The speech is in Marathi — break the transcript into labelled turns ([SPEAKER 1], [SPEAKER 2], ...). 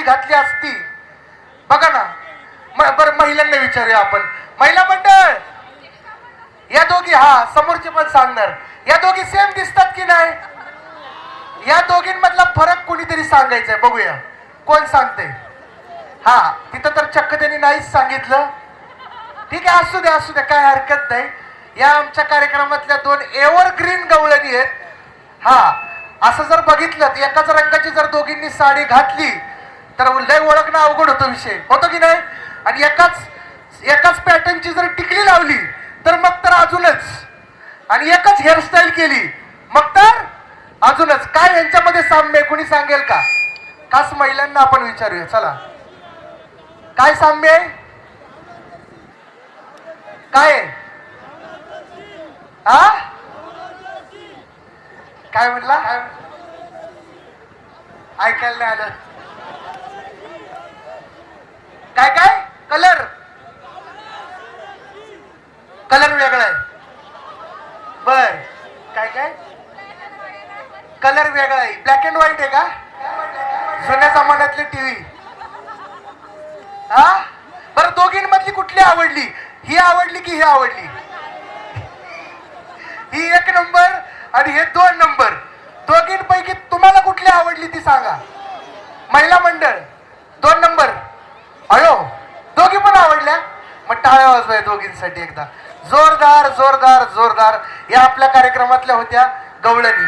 [SPEAKER 1] घातली असती बघा ना. बरं महिलांना विचारूया आपण. महिला मंडळ या दोघी, हा समोरचे पण सांगणार, या दोघी सेम दिसतात की नाही? या दोघींमधला फरक कोणीतरी सांगायचंय, बघूया कोण सांगते. हा तिथं तर चक्क त्यांनी नाहीच सांगितलं. ठीक आहे, असू द्या असू द्या, काय हरकत नाही. या आमच्या कार्यक्रमातल्या दोन एव्हरग्रीन गवळणी आहेत. हा असं जर बघितलं एकाच रंगाची जर दोघींनी साडी घातली तर लय ओळखणं अवघड होतो, विषय होतो की नाही? आणि एकाच पॅटर्नची जर टिकली लावली तर मग तर अजूनच, आणि एकच हेअरस्टाईल केली मग तर अजूनच. काय यांच्यामध्ये साम्य कोणी सांगेल का? खास महिलांना आपण विचारूया, चला काय साम्य आहे, काय हा काय म्हणला? ऐकायला नाही आलं. काय काय कलर, कलर वेगळा आहे. बर काय काय कलर वेगळा आहे, ब्लॅक अँड व्हाईट आहे का? जुन्या जमान्यातली टीव्ही. हा बरं, दोघींमधली कुठली आवडली? ही आवडली की ही आवडली? ही एक नंबर आणि हे दोन नंबर. दोघींपैकी तुम्हाला कुठली आवडली ती सांगा. महिला मंडळ दोन नंबर. अयो दोघी पण आवडल्या, मग टाळ्या वाजवाय दोघींसाठी एकदा. जोरदार जोरदार जोरदार. या आपल्या कार्यक्रमातल्या होत्या गवळणी.